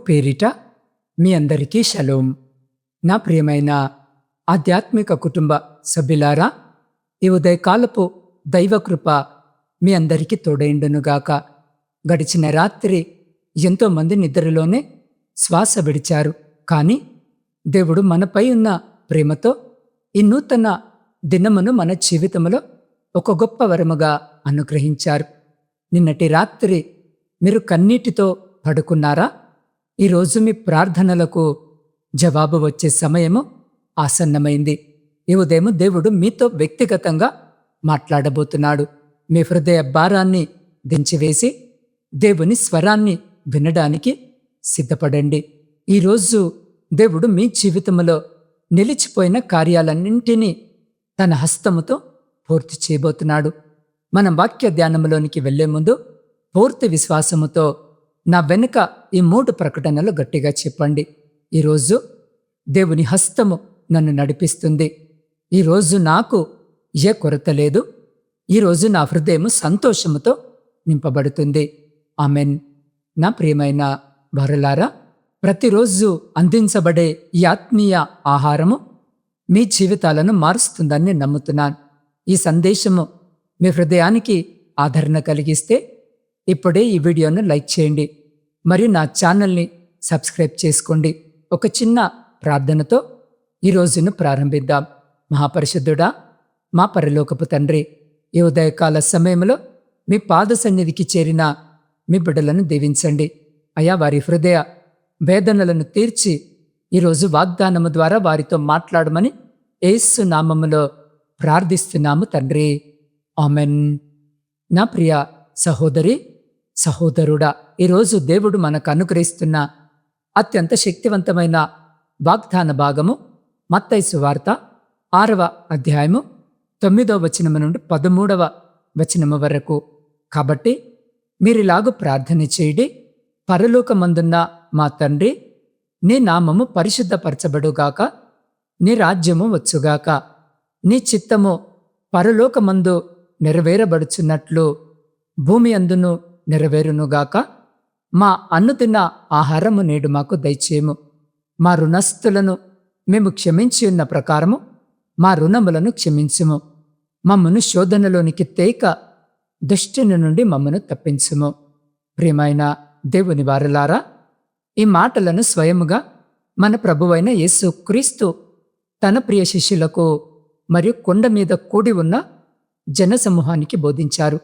పేరిట మీ అందరికీ షలోం. నా ప్రియమైన ఆధ్యాత్మిక కుటుంబ సభ్యులారా, ఈ ఉదయకాలపు దైవకృప మీ అందరికీ తోడైండునుగాక. గడిచిన రాత్రి ఎంతోమంది నిద్రలోనే శ్వాస విడిచారు. కానీ దేవుడు మనపై ఉన్న ప్రేమతో ఈ నూతన దినమును మన జీవితంలో ఒక గొప్ప వరముగా అనుగ్రహించారు. నిన్నటి రాత్రి మీరు కన్నీటితో పడుకున్నారా? ఈరోజు మీ ప్రార్థనలకు జవాబు వచ్చే సమయము ఆసన్నమైంది. ఈ ఉదయం దేవుడు మీతో వ్యక్తిగతంగా మాట్లాడబోతున్నాడు. మీ హృదయ భారాన్ని దించివేసి దేవుని స్వరాన్ని వినడానికి సిద్ధపడండి. ఈరోజు దేవుడు మీ జీవితంలో నిలిచిపోయిన కార్యాలన్నింటినీ తన హస్తముతో పూర్తి చేయబోతున్నాడు. మనం వాక్య ధ్యానంలోనికి వెళ్లే ముందు పూర్తి విశ్వాసముతో నా వెనుక ఈ 3 ప్రకటనలు గట్టిగా చెప్పండి. ఈరోజు దేవుని హస్తము నన్ను నడిపిస్తుంది. ఈరోజు నాకు ఏ కొరత లేదు. ఈరోజు నా హృదయము సంతోషముతో నింపబడుతుంది. ఆమెన్. నా ప్రియమైన వారలారా, ప్రతిరోజు అందించబడే ఈ ఆత్మీయ ఆహారము మీ జీవితాలను మారుస్తుందని నేను నమ్ముతున్నాను. ఈ సందేశము మీ హృదయానికి ఆదరణ కలిగిస్తే ఇప్పుడే ఈ వీడియోను లైక్ చేయండి, మరియు నా ఛానల్ని సబ్స్క్రైబ్ చేసుకోండి. ఒక చిన్న ప్రార్థనతో ఈ రోజును ప్రారంభిద్దాం. మహాపరిశుద్ధుడా, మా పరలోకపు తండ్రి, ఈ ఉదయకాల సమయంలో మీ పాద సన్నిధికి చేరిన మీ బిడ్డలను దీవించండి. అయా, వారి హృదయ వేదనలను తీర్చి ఈరోజు వాగ్దానము ద్వారా వారితో మాట్లాడమని యేసు నామములో ప్రార్థిస్తున్నాము తండ్రి. ఆమెన్. నా ప్రియ సహోదరి, సహోదరుడా, ఈరోజు దేవుడు మనకు అనుగ్రహిస్తున్న అత్యంత శక్తివంతమైన వాగ్దాన భాగము మత్తయి సువార్త 6వ అధ్యాయము 9వ వచనము నుండి 13వ వచనము వరకు. కాబట్టి మీరిలాగు ప్రార్థన చేయండి. పరలోకమందున్న మా తండ్రి, నీ నామము పరిశుద్ధపరచబడుగాక, నీ రాజ్యము వచ్చుగాక, నీ చిత్తము పరలోకమందు నెరవేరబడుచున్నట్లు భూమి అందును నెరవేరునుగాక. మా అనుదిన ఆహారము నేడు మాకు దయచేయము. మా రుణస్థులను మేము క్షమించి ఉన్న ప్రకారము మా రుణములను క్షమించుము. మమ్మను శోధనలోనికి తేక దుష్టుని నుండి మమ్మను తప్పించుము. ప్రియమైన దేవుని వారలారా, ఈ మాటలను స్వయముగా మన ప్రభువైన యేసు క్రీస్తు తన ప్రియ శిష్యులకు మరియు కొండ మీద కూడి ఉన్న జనసమూహానికి బోధించారు.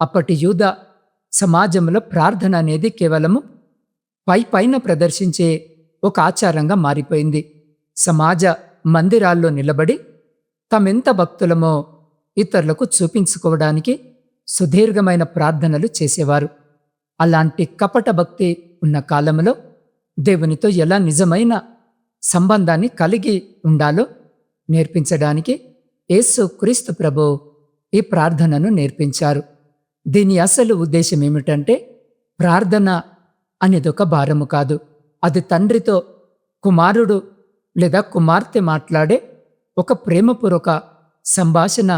అప్పటి యూద సమాజంలో ప్రార్థన అనేది కేవలము పైన ప్రదర్శించే ఒక ఆచారంగా మారిపోయింది. సమాజ మందిరాల్లో నిలబడి తామెంత భక్తులమో ఇతరులకు చూపించుకోవడానికి సుదీర్ఘమైన ప్రార్థనలు చేసేవారు. అలాంటి కపట భక్తి ఉన్న కాలంలో దేవునితో ఎలా నిజమైన సంబంధాన్ని కలిగి ఉండాలో నేర్పించడానికి యేసు క్రీస్తు ప్రభు ఈ ప్రార్థనను నేర్పించారు. దీని అసలు ఉద్దేశం ఏమిటంటే, ప్రార్థన అనేదొక భారము కాదు. అది తండ్రితో కుమారుడు లేదా కుమార్తె మాట్లాడే ఒక ప్రేమపూర్వక సంభాషణ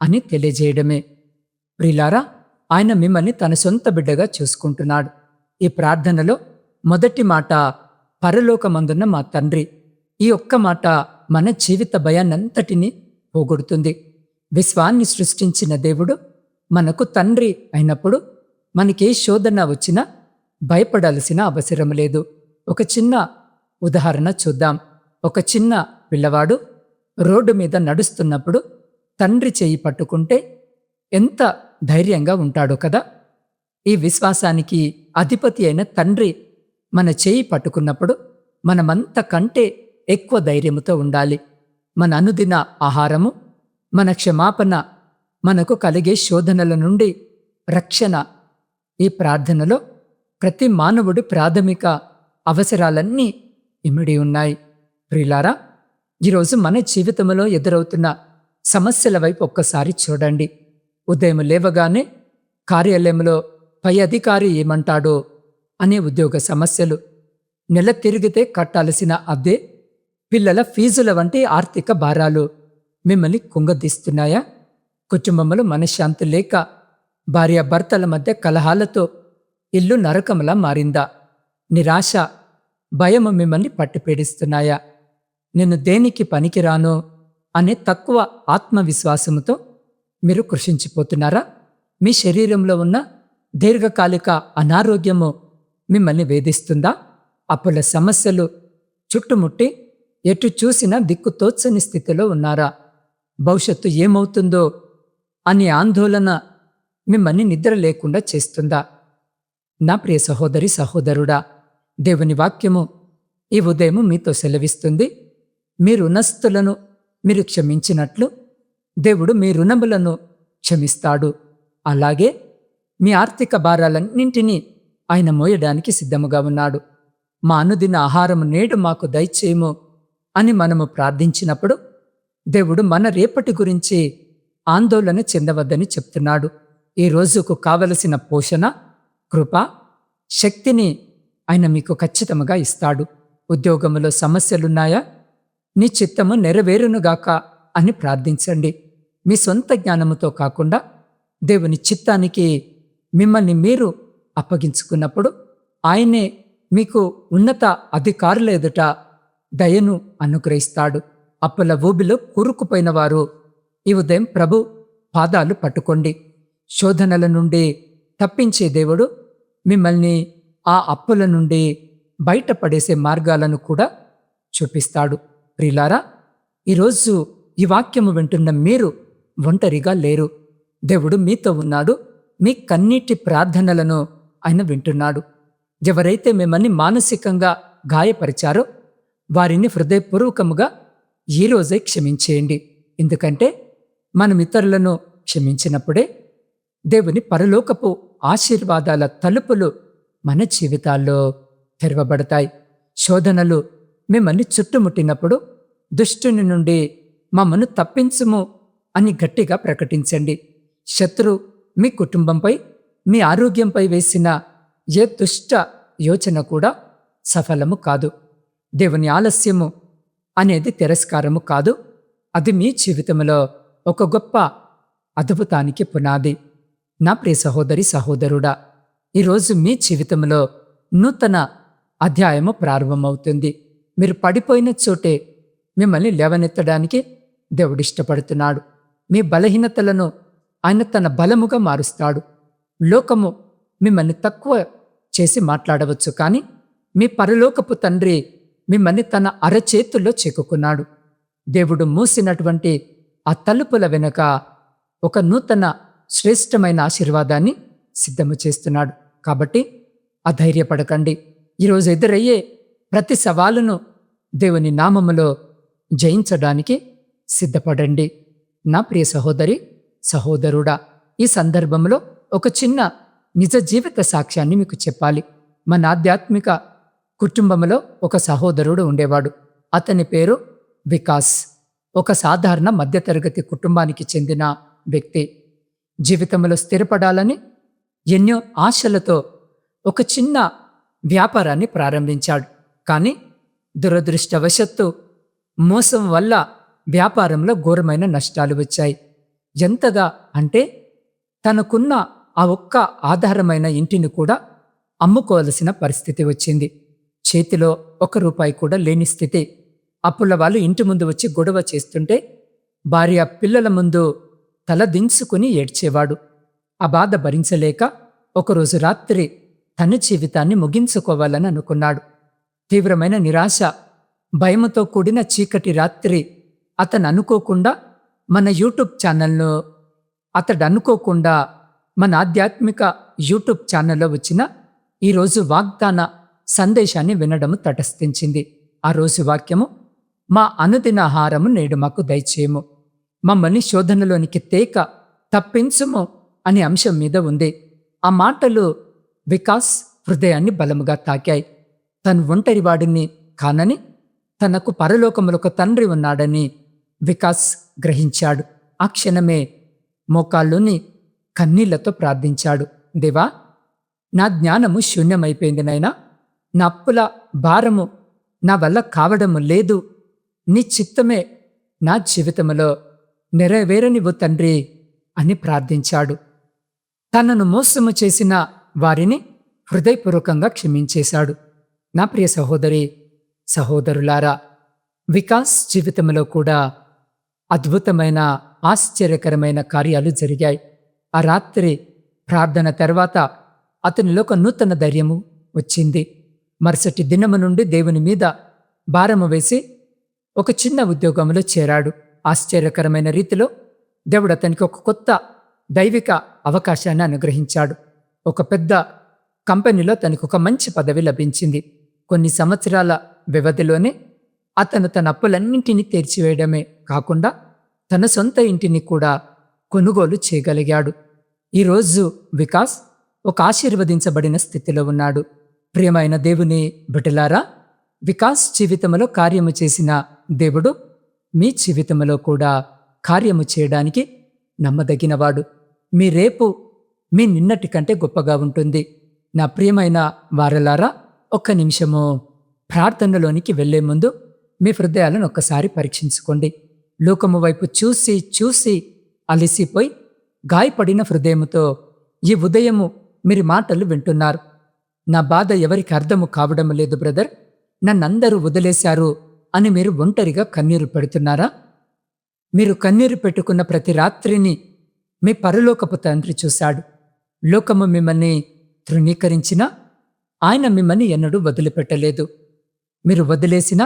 అని తెలియజేయడమే. ప్రియులారా, ఆయన మిమ్మల్ని తన సొంత బిడ్డగా చూసుకుంటున్నాడు. ఈ ప్రార్థనలో మొదటి మాట పరలోకమందున్న మా తండ్రి. ఈ ఒక్క మాట మన జీవిత భయాన్నంతటినీ పోగొడుతుంది. విశ్వాన్ని సృష్టించిన దేవుడు మనకు తండ్రి అయినప్పుడు మనకే శోధన వచ్చినా భయపడాల్సిన అవసరం లేదు. ఒక చిన్న ఉదాహరణ చూద్దాం. ఒక చిన్న పిల్లవాడు రోడ్డు మీద నడుస్తున్నప్పుడు తండ్రి చేయి పట్టుకుంటే ఎంత ధైర్యంగా ఉంటాడో కదా. ఈ విశ్వాసానికి అధిపతి అయిన తండ్రి మన చేయి పట్టుకున్నప్పుడు మనమంత కంటే ఎక్కువ ధైర్యముతో ఉండాలి. మన అనుదిన ఆహారము, మన క్షమాపణ, మనకు కలిగే శోధనల నుండి రక్షణ, ఈ ప్రార్థనలో ప్రతి మానవుడి ప్రాథమిక అవసరాలన్నీ ఇమిడి ఉన్నాయి. ప్రియులారా, ఈరోజు మన జీవితంలో ఎదురవుతున్న సమస్యల వైపు ఒక్కసారి చూడండి. ఉదయం లేవగానే కార్యాలయంలో పై అధికారి ఏమంటాడో అనే ఉద్యోగ సమస్యలు, నెల తిరిగితే కట్టాల్సిన అద్దె, పిల్లల ఫీజుల వంటి ఆర్థిక భారాలు మిమ్మల్ని కుంగదీస్తున్నాయా? కుటుంబంలో మనశ్శాంతి లేక భార్యాభర్తల మధ్య కలహాలతో ఇల్లు నరకంలా మారిందా? నిరాశ, భయము మిమ్మల్ని పట్టిపీడిస్తున్నాయా? నేను దేనికి పనికిరాను అనే తక్కువ ఆత్మవిశ్వాసముతో మీరు కృషించిపోతున్నారా? మీ శరీరంలో ఉన్న దీర్ఘకాలిక అనారోగ్యము మిమ్మల్ని వేధిస్తుందా? అప్పుల సమస్యలు చుట్టుముట్టి ఎటు చూసినా దిక్కుతోచని స్థితిలో ఉన్నారా? భవిష్యత్తు ఏమవుతుందో అనే ఆందోళన మిమ్మల్ని నిద్ర లేకుండా చేస్తుందా? నా ప్రియ సహోదరి సహోదరుడా, దేవుని వాక్యము ఈ ఉదయము మీతో సెలవిస్తుంది. మీ రుణస్థులను మీరు క్షమించినట్లు దేవుడు మీ రుణములను క్షమిస్తాడు. అలాగే మీ ఆర్థిక భారాలన్నింటినీ ఆయన మోయడానికి సిద్ధముగా ఉన్నాడు. మా అనుదిన ఆహారము నేడు మాకు దయచేయము అని మనము ప్రార్థించినప్పుడు దేవుడు మన రేపటి గురించి ఆందోళన చెందవద్దని చెప్తున్నాడు. ఈ రోజుకు కావలసిన పోషణ, కృప, శక్తిని ఆయన మీకు ఖచ్చితంగా ఇస్తాడు. ఉద్యోగములో సమస్యలున్నాయా? నీ చిత్తము నెరవేరునుగాక అని ప్రార్థించండి. మీ సొంత జ్ఞానముతో కాకుండా దేవుని చిత్తానికి మిమ్మల్ని మీరు అప్పగించుకున్నప్పుడు ఆయనే మీకు ఉన్నత అధికారుల ఎదుట దయను అనుగ్రహిస్తాడు. అప్పుల ఊబిలో కూరుకుపోయిన వారు ఈ ఉదయం ప్రభు పాదాలు పట్టుకోండి. శోధనల నుండి తప్పించే దేవుడు మిమ్మల్ని ఆ అప్పుల నుండి బయటపడేసే మార్గాలను కూడా చూపిస్తాడు. ప్రియులారా, ఈరోజు ఈ వాక్యము వింటున్న మీరు ఒంటరిగా లేరు. దేవుడు మీతో ఉన్నాడు. మీ కన్నీటి ప్రార్థనలను ఆయన వింటున్నాడు. ఎవరైతే మిమ్మల్ని మానసికంగా గాయపరిచారో వారిని హృదయపూర్వకముగా ఈరోజే క్షమించేయండి. ఎందుకంటే మనం ఇతరులను క్షమించినప్పుడే దేవుని పరలోకపు ఆశీర్వాదాల తలుపులు మన జీవితాల్లో తెరవబడతాయి. శోధనలు మిమ్మల్ని చుట్టుముట్టినప్పుడు దుష్టుని నుండి మమ్మను తప్పించుము అని గట్టిగా ప్రకటించండి. శత్రు మీ కుటుంబంపై, మీ ఆరోగ్యంపై వేసిన ఏ దుష్ట యోచన కూడా సఫలము కాదు. దేవుని ఆలస్యము అనేది తిరస్కారము కాదు. అది మీ జీవితంలో ఒక గొప్ప అద్భుతానికి పునాది. నా ప్రియ సహోదరి సహోదరుడా, ఈరోజు మీ జీవితంలో నూతన అధ్యాయము ప్రారంభమవుతుంది. మీరు పడిపోయిన చోటే మిమ్మల్ని లేవనెత్తడానికి దేవుడు ఇష్టపడుతున్నాడు. మీ బలహీనతలను ఆయన తన బలముగా మారుస్తాడు. లోకము మిమ్మల్ని తక్కువ చేసి మాట్లాడవచ్చు, కానీ మీ పరలోకపు తండ్రి మిమ్మల్ని తన అరచేతుల్లో చెక్కుకున్నాడు. దేవుడు మూసినటువంటి ఆ తలుపుల వెనుక ఒక నూతన శ్రేష్టమైన ఆశీర్వాదాన్ని సిద్ధము చేస్తున్నాడు. కాబట్టి అధైర్యపడకండి. ఈరోజు ఎదురయ్యే ప్రతి సవాలును దేవుని నామములో జయించడానికి సిద్ధపడండి. నా ప్రియ సహోదరి సహోదరుడా, ఈ సందర్భంలో ఒక చిన్న నిజ జీవిత సాక్ష్యాన్ని మీకు చెప్పాలి. మన ఆధ్యాత్మిక కుటుంబంలో ఒక సహోదరుడు ఉండేవాడు. అతని పేరు వికాస్. ఒక సాధారణ మధ్యతరగతి కుటుంబానికి చెందిన వ్యక్తి. జీవితంలో స్థిరపడాలని ఎన్నో ఆశలతో ఒక చిన్న వ్యాపారాన్ని ప్రారంభించాడు. కానీ దురదృష్టవశత్తు మోసం వల్ల వ్యాపారంలో ఘోరమైన నష్టాలు వచ్చాయి. ఎంతగా అంటే తనకున్న ఆ ఒక్క ఆధారమైన ఇంటిని కూడా అమ్ముకోవలసిన పరిస్థితి వచ్చింది. చేతిలో ₹1 కూడా లేని స్థితి. అప్పుల వాళ్ళు ఇంటి ముందు వచ్చి గొడవ చేస్తుంటే భార్య పిల్లల ముందు తల దించుకుని ఏడ్చేవాడు. ఆ బాధ భరించలేక ఒకరోజు రాత్రి తన జీవితాన్ని ముగించుకోవాలని అనుకున్నాడు. తీవ్రమైన నిరాశ, భయముతో కూడిన చీకటి రాత్రి అతను అనుకోకుండా మన ఆధ్యాత్మిక యూట్యూబ్ ఛానల్లో వచ్చిన ఈరోజు వాగ్దాన సందేశాన్ని వినడము తటస్థించింది. ఆ రోజు వాక్యము, మా అనుదిన ఆహారము నేడు మాకు దయచేయము, మమ్మల్ని శోధనలోనికి తేక తప్పించుము అనే అంశం మీద ఉంది. ఆ మాటలు వికాస్ హృదయాన్ని బలముగా తాకాయి. తను ఒంటరివాడిని కానని, తనకు పరలోకములో ఒక తండ్రి ఉన్నాడని వికాస్ గ్రహించాడు. ఆ క్షణమే మోకాళ్ళుని కన్నీళ్లతో ప్రార్థించాడు. దేవా, నా జ్ఞానము శూన్యమైపోయింది నైనా, నా అప్పుల భారము నా వల్ల కావడము లేదు. నీ చిత్తమే నా జీవితంలో నెరవేరనివ్వు తండ్రి అని ప్రార్థించాడు. తనను మోసము చేసిన వారిని హృదయపూర్వకంగా క్షమించేశాడు. నా ప్రియ సహోదరి సహోదరులారా, వికాస్ జీవితంలో కూడా అద్భుతమైన ఆశ్చర్యకరమైన కార్యాలు జరిగాయి. ఆ రాత్రి ప్రార్థన తర్వాత అతనిలో ఒక నూతన ధైర్యము వచ్చింది. మరుసటి దినము నుండి దేవుని మీద భారము వేసి ఒక చిన్న ఉద్యోగంలో చేరాడు. ఆశ్చర్యకరమైన రీతిలో దేవుడు అతనికి ఒక కొత్త దైవిక అవకాశాన్ని అనుగ్రహించాడు. ఒక పెద్ద కంపెనీలో తనకు ఒక మంచి పదవి లభించింది. కొన్ని సంవత్సరాల వ్యవధిలోనే అతను తన అప్పులన్నింటినీ తీర్చివేయడమే కాకుండా తన సొంత ఇంటిని కూడా కొనుగోలు చేయగలిగాడు. ఈరోజు వికాస్ ఒక ఆశీర్వదించబడిన స్థితిలో ఉన్నాడు. ప్రియమైన దేవుని బిడ్డలారా, వికాస్ జీవితంలో కార్యము చేసిన దేవుడు మీ జీవితంలో కూడా కార్యము చేయడానికి నమ్మదగినవాడు. మీ రేపు మీ నిన్నటి కంటే గొప్పగా ఉంటుంది. నా ప్రియమైన వారలారా, ఒక్క నిమిషము ప్రార్థనలోనికి వెళ్లే ముందు మీ హృదయాలను ఒక్కసారి పరీక్షించుకోండి. లోకము వైపు చూసి చూసి అలసిపోయి గాయపడిన హృదయముతో ఈ ఉదయము మీరు మాటలు వింటున్నారు. నా బాధ ఎవరికి అర్థము కావడం లేదు బ్రదర్, నన్నందరూ వదిలేశారు అని మీరు ఒంటరిగా కన్నీరు పెడుతున్నారా? మీరు కన్నీరు పెట్టుకున్న ప్రతి రాత్రిని మీ పరలోకపు తండ్రి చూశాడు. లోకము మిమ్మల్ని తృణీకరించినా ఆయన మిమ్మల్ని ఎన్నడూ వదిలిపెట్టలేదు. మీరు వదిలేసినా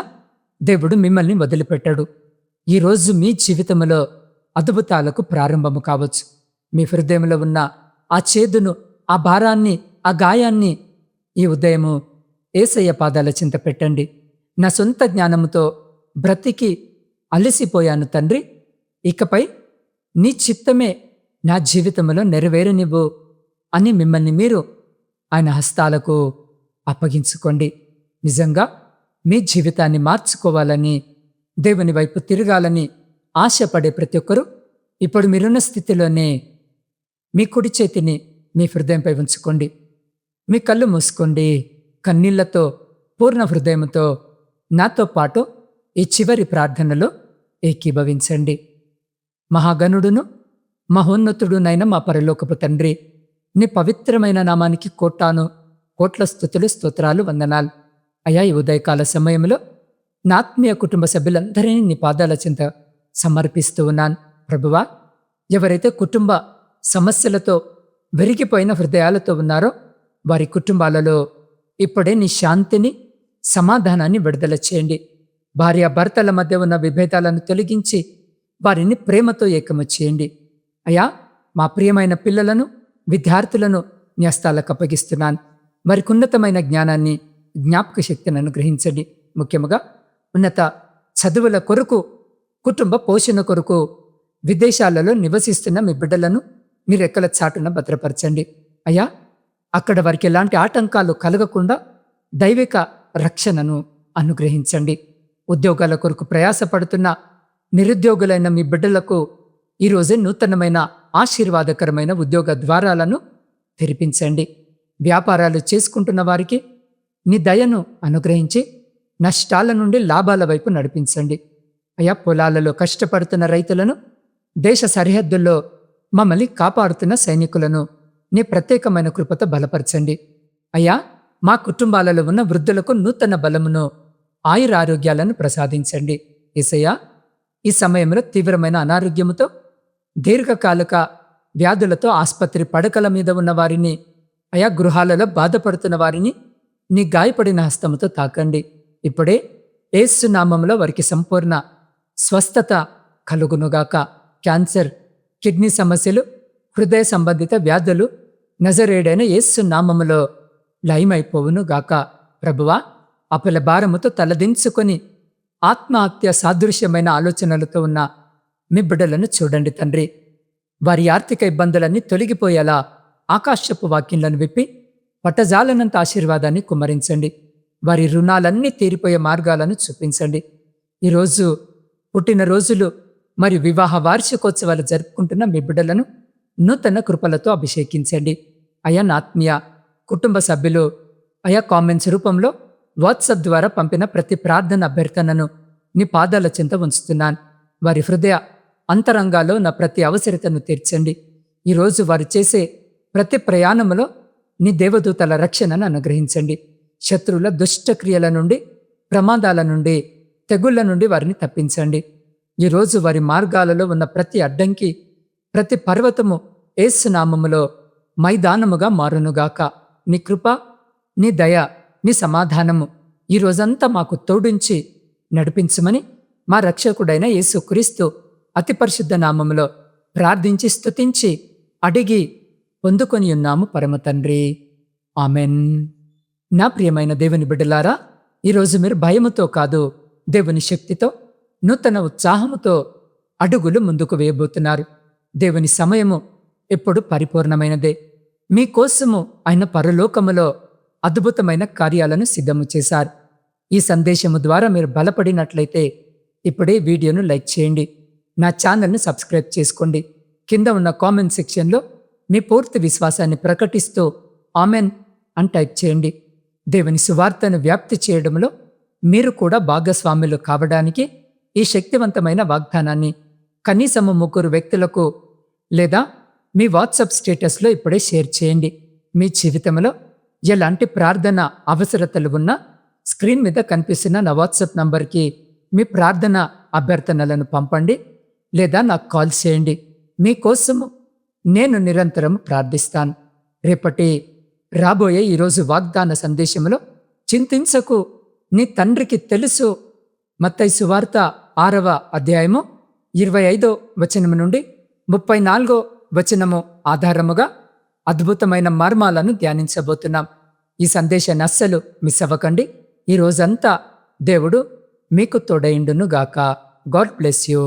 దేవుడు మిమ్మల్ని వదిలిపెట్టాడు. ఈరోజు మీ జీవితంలో అద్భుతాలకు ప్రారంభము కావచ్చు. మీ హృదయంలో ఉన్న ఆ చేదును, ఆ భారాన్ని, ఆ గాయాన్ని ఈ ఉదయము యేసయ్య పాదాల చింత పెట్టండి. నా సొంత జ్ఞానముతో బ్రతికి అలసిపోయాను తండ్రి, ఇకపై నీ చిత్తమే నా జీవితంలో నెరవేరనివ్వు అని మిమ్మల్ని మీరు ఆయన హస్తాలకు అప్పగించుకోండి. నిజంగా మీ జీవితాన్ని మార్చుకోవాలని, దేవుని వైపు తిరగాలని ఆశపడే ప్రతి ఒక్కరూ ఇప్పుడు మీరున్న స్థితిలోనే మీ కుడి చేతిని మీ హృదయంపై ఉంచుకోండి. మీ కళ్ళు మూసుకోండి. కన్నీళ్లతో పూర్ణ హృదయంతో నాతో పాటు ఈ చివరి ప్రార్థనలో ఏకీభవించండి. మహాగణుడును మహోన్నతుడునైన మా పరలోకపు తండ్రి, నీ పవిత్రమైన నామానికి కోట్ల స్తుతులు, స్తోత్రాలు, వందనాలు. అయా, ఈ ఉదయకాల సమయంలో నా ఆత్మీయ కుటుంబ సభ్యులందరినీ నీ పాదాల చింత సమర్పిస్తూ ఉన్నాను. ప్రభువా, ఎవరైతే కుటుంబ సమస్యలతో విరిగిపోయిన హృదయాలతో ఉన్నారో వారి కుటుంబాలలో ఇప్పుడే నీ శాంతిని, సమాధానాన్ని విడుదల చేయండి. భార్యాభర్తల మధ్య ఉన్న విభేదాలను తొలగించి వారిని ప్రేమతో ఏకము చేయండి. అయా, మా ప్రియమైన పిల్లలను, విద్యార్థులను నీ హస్తాలకు అప్పగిస్తున్నాను. వారికి ఉన్నతమైన జ్ఞానాన్ని, జ్ఞాపక శక్తిని అనుగ్రహించండి. ముఖ్యంగా ఉన్నత చదువుల కొరకు, కుటుంబ పోషణ కొరకు విదేశాలలో నివసిస్తున్న మీ బిడ్డలను మీ రెక్కల చాటున భద్రపరచండి. అయ్యా, అక్కడ వారికి ఎలాంటి ఆటంకాలు కలగకుండా దైవిక రక్షణను అనుగ్రహించండి. ఉద్యోగాల కొరకు ప్రయాసపడుతున్న నిరుద్యోగులైన మీ బిడ్డలకు ఈరోజే నూతనమైన ఆశీర్వాదకరమైన ఉద్యోగ ద్వారాలను తెరిపించండి. వ్యాపారాలు చేసుకుంటున్న వారికి నీ దయను అనుగ్రహించి నష్టాల నుండి లాభాల వైపు నడిపించండి. అయా, పొలాలలో కష్టపడుతున్న రైతులను, దేశ సరిహద్దుల్లో మమ్మల్ని కాపాడుతున్న సైనికులను నీ ప్రత్యేకమైన కృపతో బలపరచండి. అయ్యా, మా కుటుంబాలలో ఉన్న వృద్ధులకు నూతన బలమును, ఆయురారోగ్యాలను ప్రసాదించండి. యేసయ్యా, ఈ సమయంలో తీవ్రమైన అనారోగ్యముతో, దీర్ఘకాలిక వ్యాధులతో ఆసుపత్రి పడకల మీద ఉన్న వారిని, అయా గృహాలలో బాధపడుతున్న వారిని నీ గాయపడిన హస్తముతో తాకండి. ఇప్పుడే యేసు నామములో వారికి సంపూర్ణ స్వస్థత కలుగునుగాక. క్యాన్సర్, కిడ్నీ సమస్యలు, హృదయ సంబంధిత వ్యాధులు నజరేయుడైన యేసు నామములో లయమైపోవునుగాక. ప్రభువా, అప్పుల భారముతో తలదించుకొని ఆత్మహత్య సాదృశ్యమైన ఆలోచనలతో ఉన్న మీ బిడ్డలను చూడండి తండ్రి. వారి ఆర్థిక ఇబ్బందులన్నీ తొలగిపోయేలా ఆకాశపు వాక్యంలను విప్పి పట్టజాలనంత ఆశీర్వాదాన్ని కుమ్మరించండి. వారి రుణాలన్నీ తీరిపోయే మార్గాలను చూపించండి. ఈరోజు పుట్టినరోజులు మరియు వివాహ వార్షికోత్సవాలు జరుపుకుంటున్న మీ బిడ్డలను నూతన కృపలతో అభిషేకించండి. అయా, నా ఆత్మీయ కుటుంబ సభ్యులు అయా కామెంట్స్ రూపంలో వాట్సాప్ ద్వారా పంపిన ప్రతి ప్రార్థన అభ్యర్థనను నీ పాదాల చెంత ఉంచుతున్నాను. వారి హృదయ అంతరంగాల్లో నా ప్రతి అవసరతను తీర్చండి. ఈరోజు వారు చేసే ప్రతి ప్రయాణములో నీ దేవదూతల రక్షణను అనుగ్రహించండి. శత్రువుల దుష్టక్రియల నుండి, ప్రమాదాల నుండి, తెగుళ్ల నుండి వారిని తప్పించండి. ఈరోజు వారి మార్గాలలో ఉన్న ప్రతి అడ్డంకి, ప్రతి పర్వతము యేసు నామములో మైదానముగా మారునుగాక. నీ కృప, నీ దయ, నీ సమాధానము ఈ రోజంతా మాకు తోడించి నడిపించమని మా రక్షకుడైన యేసుక్రీస్తు అతి పరిశుద్ధ నామములో ప్రార్థించి స్తుతించి అడిగి పొందుకొని ఉన్నాము పరమ తండ్రి. ఆమెన్. నా ప్రియమైన దేవుని బిడ్డలారా, ఈరోజు మీరు భయముతో కాదు, దేవుని శక్తితో, నూతన ఉత్సాహముతో అడుగులు ముందుకు వేయబోతున్నారు. దేవుని సమయము ఎప్పుడు పరిపూర్ణమైనదే. మీకోసము ఆయన పరలోకములో అద్భుతమైన కార్యాలను సిద్ధము చేశారు. ఈ సందేశము ద్వారా మీరు బలపడినట్లయితే ఇప్పుడే వీడియోను లైక్ చేయండి, నా ఛానల్ను సబ్స్క్రైబ్ చేసుకోండి. కింద ఉన్న కామెంట్ సెక్షన్లో మీ పూర్తి విశ్వాసాన్ని ప్రకటిస్తూ ఆమెన్ అని టైప్ చేయండి. దేవుని సువార్తను వ్యాప్తి చేయడంలో మీరు కూడా భాగస్వాములు కావడానికి ఈ శక్తివంతమైన వాగ్దానాన్ని కనీసము 3 వ్యక్తులకు లేదా మీ వాట్సాప్ స్టేటస్లో ఇప్పుడే షేర్ చేయండి. మీ జీవితంలో ఎలాంటి ప్రార్థన అవసరతలు ఉన్నా స్క్రీన్ మీద కనిపిస్తున్న నా వాట్సాప్ నంబర్కి మీ ప్రార్థన అభ్యర్థనలను పంపండి లేదా నాకు కాల్ చేయండి. మీకోసము నేను నిరంతరం ప్రార్థిస్తాను. రేపటి రాబోయే ఈరోజు వాగ్దాన సందేశంలో చింతించకు, నీ తండ్రికి తెలుసు, మత్తయి సువార్త 6వ అధ్యాయము 25వ వచనము నుండి 34వ వచనము ఆధారముగా అద్భుతమైన మర్మాలను ధ్యానించబోతున్నాం. ఈ సందేశాన్ని అస్సలు మిస్ అవ్వకండి. ఈ రోజంతా దేవుడు మీకు తోడైండును గాక. God bless you.